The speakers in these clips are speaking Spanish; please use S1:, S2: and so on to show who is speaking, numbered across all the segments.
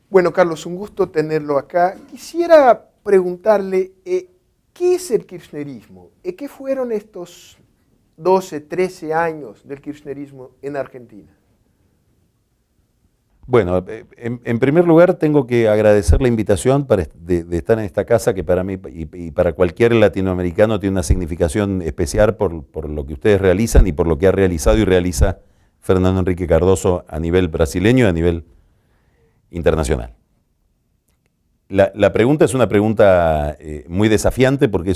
S1: Bueno, Carlos, un gusto tenerlo acá. Quisiera preguntarle, ¿qué es el kirchnerismo? ¿Qué fueron estos 12, 13 años del kirchnerismo en Argentina?
S2: Bueno, en primer lugar tengo que agradecer la invitación de estar en esta casa que para mí y para cualquier latinoamericano tiene una significación especial por lo que ustedes realizan y por lo que ha realizado y realiza Fernando Henrique Cardoso a nivel brasileño y a nivel internacional. La pregunta es una pregunta muy desafiante porque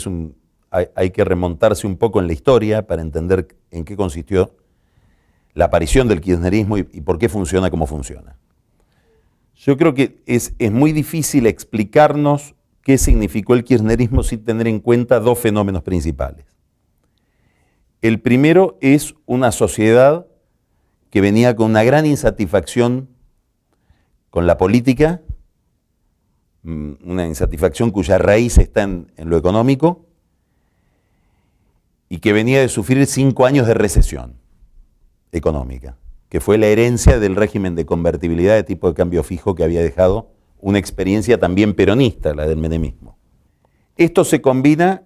S2: hay que remontarse un poco en la historia para entender en qué consistió la aparición del kirchnerismo y por qué funciona como funciona. Yo creo que es muy difícil explicarnos qué significó el kirchnerismo sin tener en cuenta dos fenómenos principales. El primero es una sociedad que venía con una gran insatisfacción con la política, una insatisfacción cuya raíz está en lo económico y que venía de sufrir 5 años de recesión económica, que fue la herencia del régimen de convertibilidad de tipo de cambio fijo que había dejado una experiencia también peronista, la del menemismo. Esto se combina,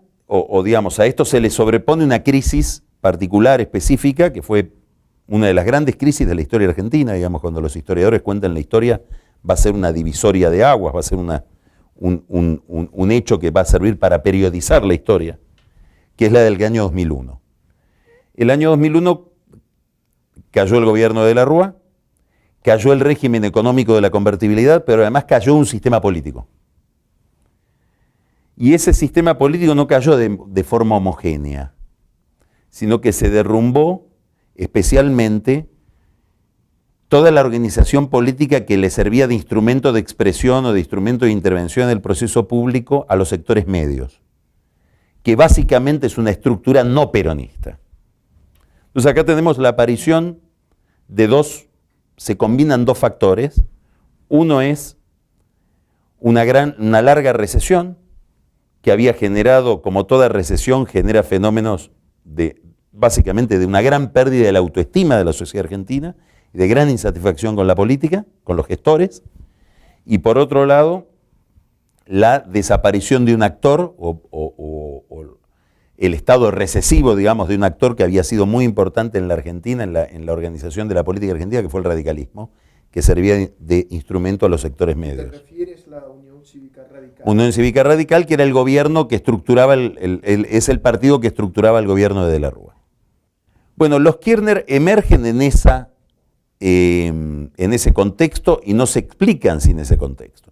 S2: digamos, a esto se le sobrepone una crisis particular, específica, que fue una de las grandes crisis de la historia argentina, digamos, cuando los historiadores cuentan la historia, va a ser una divisoria de aguas, va a ser un hecho que va a servir para periodizar la historia, que es la del año 2001. El año 2001 cayó el gobierno de la Rúa, cayó el régimen económico de la convertibilidad, pero además cayó un sistema político. Y ese sistema político no cayó de forma homogénea, sino que se derrumbó especialmente toda la organización política que le servía de instrumento de expresión o de instrumento de intervención en el proceso público a los sectores medios, que básicamente es una estructura no peronista. Entonces acá tenemos la aparición de se combinan dos factores. Uno es una larga recesión que había generado, como toda recesión, genera fenómenos básicamente de una gran pérdida de la autoestima de la sociedad argentina y de gran insatisfacción con la política, con los gestores, y por otro lado, la desaparición de un actor o el estado recesivo, digamos, de un actor que había sido muy importante en la Argentina, en la organización de la política argentina, que fue el radicalismo, que servía de instrumento a los sectores medios.
S1: ¿Te refieres a la Unión Cívica Radical?
S2: Unión Cívica Radical, que era el gobierno que estructuraba, es el partido que estructuraba el gobierno de la Rúa. Bueno, los Kirchner emergen en ese contexto y no se explican sin ese contexto.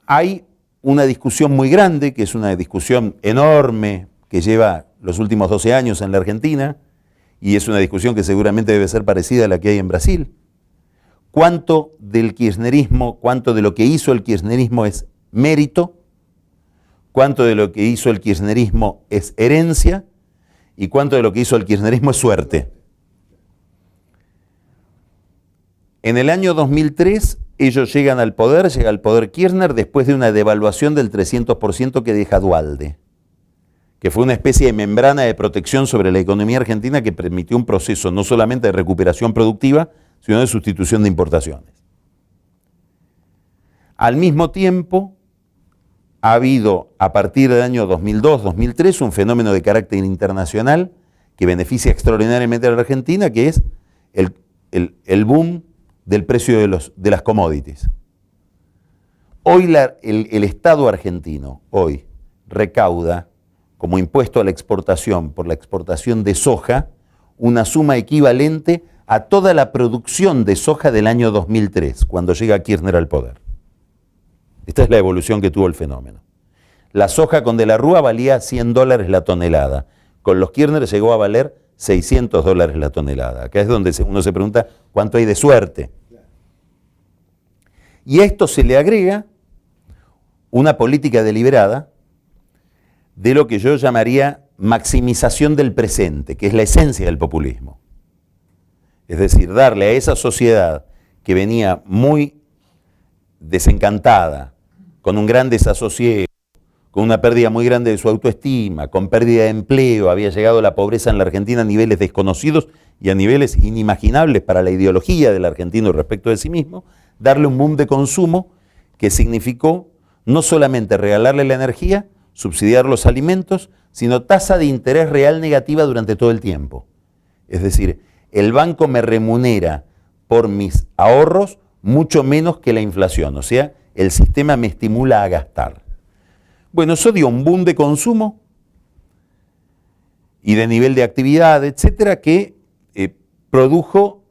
S2: Hay una discusión muy grande, que es una discusión enorme, que lleva los últimos 12 años en la Argentina, y es una discusión que seguramente debe ser parecida a la que hay en Brasil. ¿Cuánto del kirchnerismo, cuánto de lo que hizo el kirchnerismo es mérito? ¿Cuánto de lo que hizo el kirchnerismo es herencia? ¿Y cuánto de lo que hizo el kirchnerismo es suerte? En el año 2003, ellos llega al poder Kirchner después de una devaluación del 300% que deja Duhalde, que fue una especie de membrana de protección sobre la economía argentina que permitió un proceso no solamente de recuperación productiva, sino de sustitución de importaciones. Al mismo tiempo, ha habido a partir del año 2002-2003 un fenómeno de carácter internacional que beneficia extraordinariamente a la Argentina, que es el boom del precio de las commodities. Hoy el Estado argentino hoy recauda como impuesto a la exportación por la exportación de soja una suma equivalente a toda la producción de soja del año 2003, cuando llega Kirchner al poder. Esta es la evolución que tuvo el fenómeno. La soja con De la Rúa valía $100 la tonelada. Con los Kirchner llegó a valer $600 la tonelada. Acá es donde uno se pregunta cuánto hay de suerte. Y a esto se le agrega una política deliberada de lo que yo llamaría maximización del presente, que es la esencia del populismo. Es decir, darle a esa sociedad que venía muy desencantada, con un gran desasosiego, con una pérdida muy grande de su autoestima, con pérdida de empleo, había llegado la pobreza en la Argentina a niveles desconocidos y a niveles inimaginables para la ideología del argentino respecto de sí mismo, darle un boom de consumo que significó no solamente regalarle la energía, subsidiar los alimentos, sino tasa de interés real negativa durante todo el tiempo. Es decir, el banco me remunera por mis ahorros mucho menos que la inflación, o sea, el sistema me estimula a gastar. Bueno, eso dio un boom de consumo y de nivel de actividad, etcétera, que produjo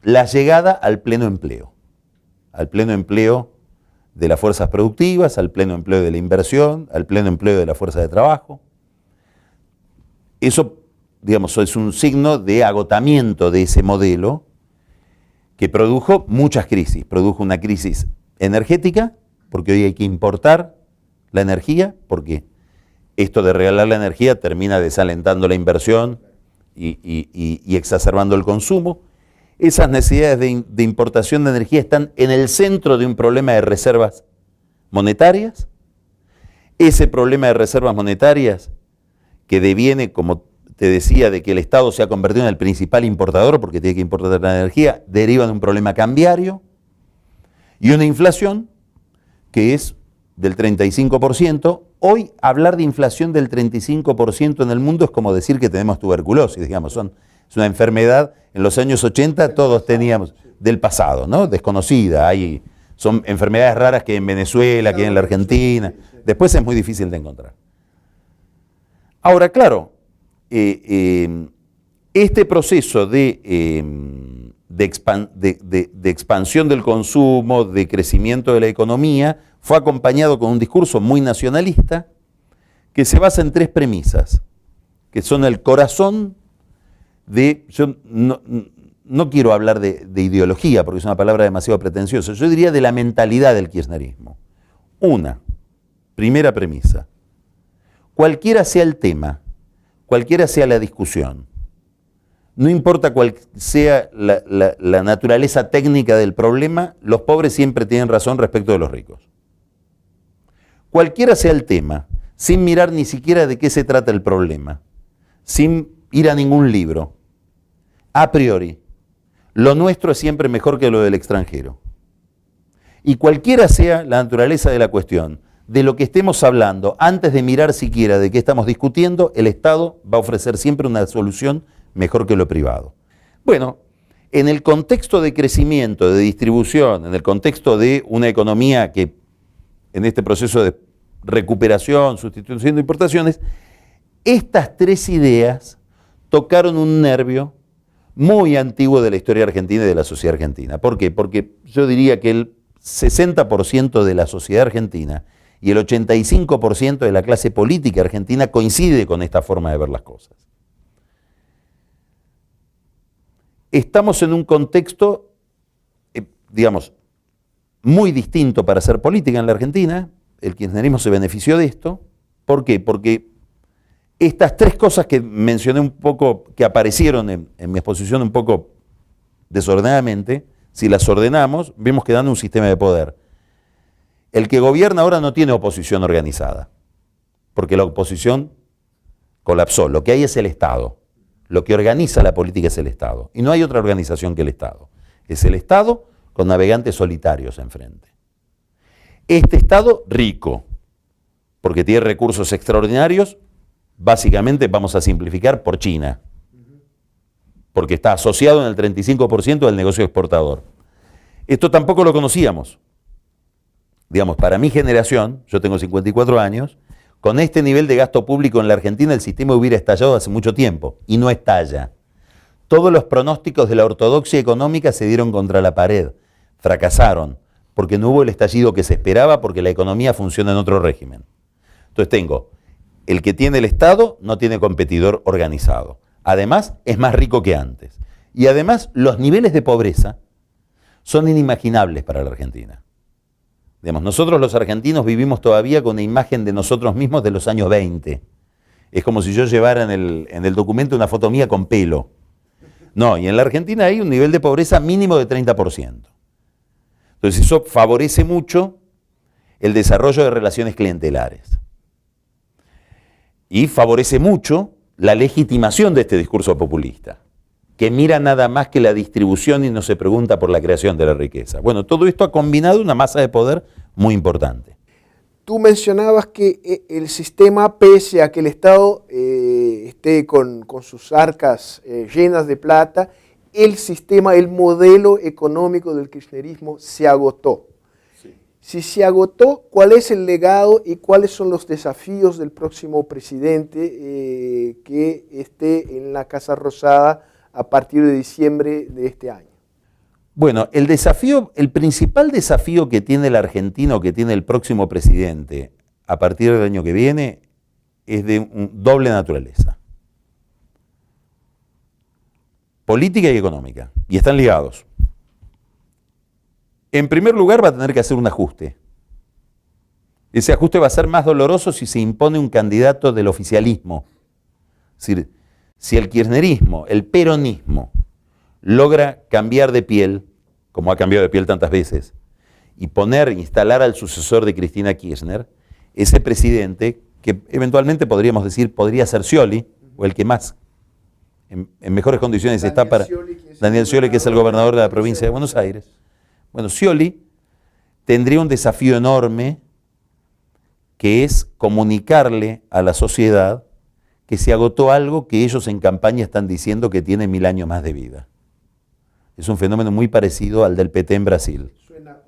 S2: la llegada al pleno empleo de las fuerzas productivas, al pleno empleo de la inversión, al pleno empleo de la fuerza de trabajo. Eso, digamos, es un signo de agotamiento de ese modelo que produjo muchas crisis. Produjo una crisis energética, porque hoy hay que importar la energía, porque esto de regalar la energía termina desalentando la inversión y exacerbando el consumo. Esas necesidades de importación de energía están en el centro de un problema de reservas monetarias. Ese problema de reservas monetarias, que deviene, como te decía, de que el Estado se ha convertido en el principal importador porque tiene que importar la energía, deriva de un problema cambiario y una inflación que es del 35%. Hoy hablar de inflación del 35% en el mundo es como decir que tenemos tuberculosis, digamos, es una enfermedad. En los años 80 todos teníamos del pasado, ¿no? Desconocida. Son enfermedades raras que en Venezuela, que en la Argentina. Después es muy difícil de encontrar. Ahora, claro, este proceso de expansión del consumo, de crecimiento de la economía, fue acompañado con un discurso muy nacionalista que se basa en tres premisas, que son el corazón de... Yo no quiero hablar de ideología, porque es una palabra demasiado pretenciosa, yo diría de la mentalidad del kirchnerismo. Primera premisa, cualquiera sea el tema, cualquiera sea la discusión, no importa cuál sea la naturaleza técnica del problema, los pobres siempre tienen razón respecto de los ricos. Cualquiera sea el tema, sin mirar ni siquiera de qué se trata el problema, sin ir a ningún libro, a priori, lo nuestro es siempre mejor que lo del extranjero. Y cualquiera sea la naturaleza de la cuestión, de lo que estemos hablando, antes de mirar siquiera de qué estamos discutiendo, el Estado va a ofrecer siempre una solución mejor que lo privado. Bueno, en el contexto de crecimiento, de distribución, en el contexto de una economía que en este proceso de recuperación, sustitución de importaciones, estas tres ideas tocaron un nervio muy antiguo de la historia argentina y de la sociedad argentina. ¿Por qué? Porque yo diría que el 60% de la sociedad argentina y el 85% de la clase política argentina coincide con esta forma de ver las cosas. Estamos en un contexto, digamos, muy distinto para hacer política en la Argentina. El kirchnerismo se benefició de esto. ¿Por qué? Porque estas tres cosas que mencioné un poco, que aparecieron en mi exposición un poco desordenadamente, si las ordenamos, vemos que dan un sistema de poder. El que gobierna ahora no tiene oposición organizada, porque la oposición colapsó. Lo que hay es el Estado. Lo que organiza la política es el Estado. Y no hay otra organización que el Estado. Es el Estado con navegantes solitarios enfrente. Este Estado rico, porque tiene recursos extraordinarios, básicamente vamos a simplificar por China, porque está asociado en el 35% del negocio exportador. Esto tampoco lo conocíamos. Digamos, para mi generación, yo tengo 54 años, con este nivel de gasto público en la Argentina el sistema hubiera estallado hace mucho tiempo, y no estalla. Todos los pronósticos de la ortodoxia económica se dieron contra la pared, fracasaron, porque no hubo el estallido que se esperaba, porque la economía funciona en otro régimen. Entonces tengo, el que tiene el Estado no tiene competidor organizado. Además, es más rico que antes. Y además, los niveles de pobreza son inimaginables para la Argentina. Digamos, nosotros los argentinos vivimos todavía con una imagen de nosotros mismos de los años 20. Es como si yo llevara en el documento una foto mía con pelo. No, y en la Argentina hay un nivel de pobreza mínimo de 30%. Entonces eso favorece mucho el desarrollo de relaciones clientelares. Y favorece mucho la legitimación de este discurso populista, que mira nada más que la distribución y no se pregunta por la creación de la riqueza. Bueno, todo esto ha combinado una masa de poder muy importante.
S1: Tú mencionabas que el sistema, pese a que el Estado esté con sus arcas llenas de plata, el sistema, el modelo económico del kirchnerismo se agotó. Sí. Si se agotó, ¿cuál es el legado y cuáles son los desafíos del próximo presidente que esté en la Casa Rosada a partir de diciembre de este año?
S2: Bueno, el principal desafío que tiene el argentino, que tiene el próximo presidente a partir del año que viene, es de doble naturaleza. Política y económica, y están ligados. En primer lugar, va a tener que hacer un ajuste. Ese ajuste va a ser más doloroso si se impone un candidato del oficialismo. Es decir, si el kirchnerismo, el peronismo, logra cambiar de piel, como ha cambiado de piel tantas veces, y instalar al sucesor de Cristina Kirchner, ese presidente, que eventualmente podríamos decir podría ser Scioli, o el que más en mejores condiciones está para Daniel Scioli, que es el gobernador de la provincia de Buenos Aires. Bueno, Scioli tendría un desafío enorme, que es comunicarle a la sociedad que se agotó algo que ellos en campaña están diciendo que tiene 1000 años más de vida. Es un fenómeno muy parecido al del PT en Brasil.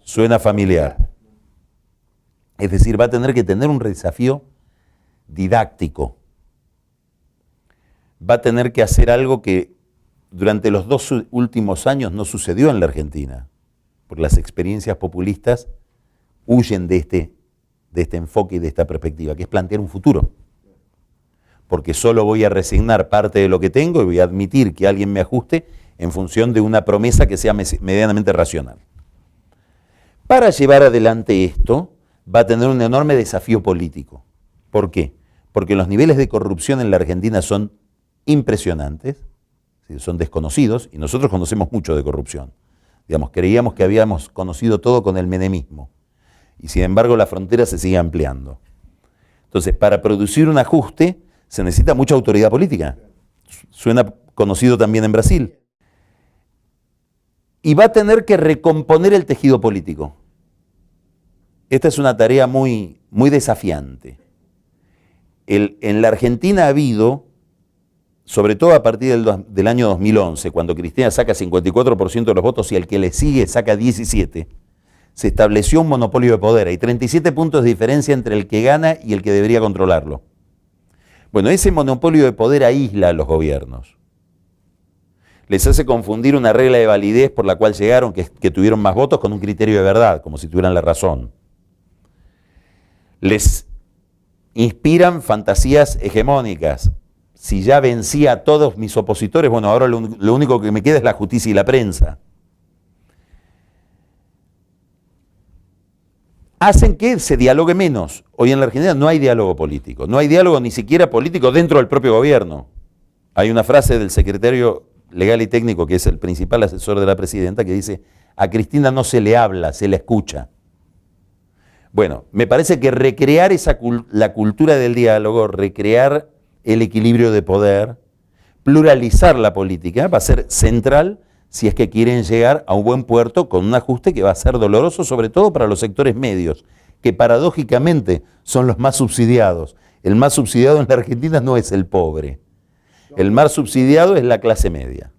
S2: Suena familiar. Es decir, va a tener que tener un desafío didáctico. Va a tener que hacer algo que durante los 2 últimos años no sucedió en la Argentina, porque las experiencias populistas huyen de este enfoque y de esta perspectiva, que es plantear un futuro. Porque solo voy a resignar parte de lo que tengo y voy a admitir que alguien me ajuste en función de una promesa que sea medianamente racional. Para llevar adelante esto, va a tener un enorme desafío político. ¿Por qué? Porque los niveles de corrupción en la Argentina son impresionantes, son desconocidos, y nosotros conocemos mucho de corrupción. Digamos, creíamos que habíamos conocido todo con el menemismo, y sin embargo la frontera se sigue ampliando. Entonces, para producir un ajuste se necesita mucha autoridad política. Suena conocido también en Brasil. Y va a tener que recomponer el tejido político. Esta es una tarea muy, muy desafiante. En la Argentina ha habido, sobre todo a partir del año 2011, cuando Cristina saca 54% de los votos y el que le sigue saca 17%, se estableció un monopolio de poder. Hay 37 puntos de diferencia entre el que gana y el que debería controlarlo. Bueno, ese monopolio de poder aísla a los gobiernos. Les hace confundir una regla de validez por la cual llegaron, que tuvieron más votos, con un criterio de verdad, como si tuvieran la razón. Les inspiran fantasías hegemónicas. Si ya vencí a todos mis opositores, bueno, ahora lo único que me queda es la justicia y la prensa. Hacen que se dialogue menos. Hoy en la Argentina no hay diálogo político, no hay diálogo ni siquiera político dentro del propio gobierno. Hay una frase del secretario legal y técnico, que es el principal asesor de la presidenta, que dice: a Cristina no se le habla, se la escucha. Bueno, me parece que recrear la cultura del diálogo, recrear el equilibrio de poder, pluralizar la política, va a ser central si es que quieren llegar a un buen puerto con un ajuste que va a ser doloroso, sobre todo para los sectores medios, que paradójicamente son los más subsidiados. El más subsidiado en la Argentina no es el pobre. El más subsidiado es la clase media.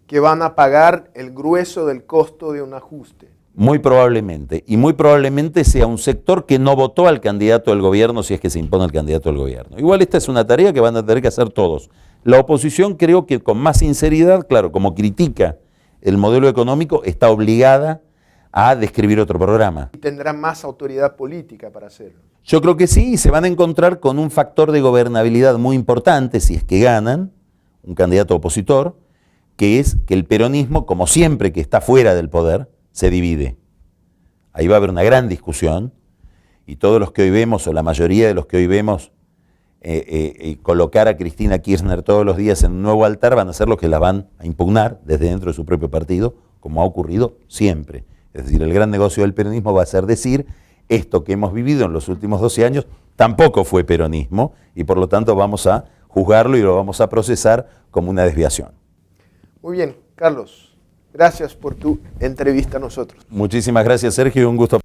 S1: Que van a pagar el grueso del costo de un ajuste.
S2: Muy probablemente. Y muy probablemente sea un sector que no votó al candidato del gobierno, si es que se impone el candidato del gobierno. Igual esta es una tarea que van a tener que hacer todos. La oposición, creo que con más sinceridad, claro, como critica el modelo económico, está obligada a describir otro programa.
S1: Y tendrá más autoridad política para hacerlo.
S2: Yo creo que sí, y se van a encontrar con un factor de gobernabilidad muy importante, si es que ganan, un candidato opositor, que es que el peronismo, como siempre que está fuera del poder, se divide. Ahí va a haber una gran discusión, y todos los que hoy vemos, o la mayoría de los que hoy vemos, colocar a Cristina Kirchner todos los días en un nuevo altar, van a ser los que la van a impugnar desde dentro de su propio partido, como ha ocurrido siempre. Es decir, el gran negocio del peronismo va a ser decir: esto que hemos vivido en los últimos 12 años tampoco fue peronismo y por lo tanto vamos a juzgarlo y lo vamos a procesar como una desviación.
S1: Muy bien, Carlos, gracias por tu entrevista a nosotros.
S2: Muchísimas gracias, Sergio, un gusto.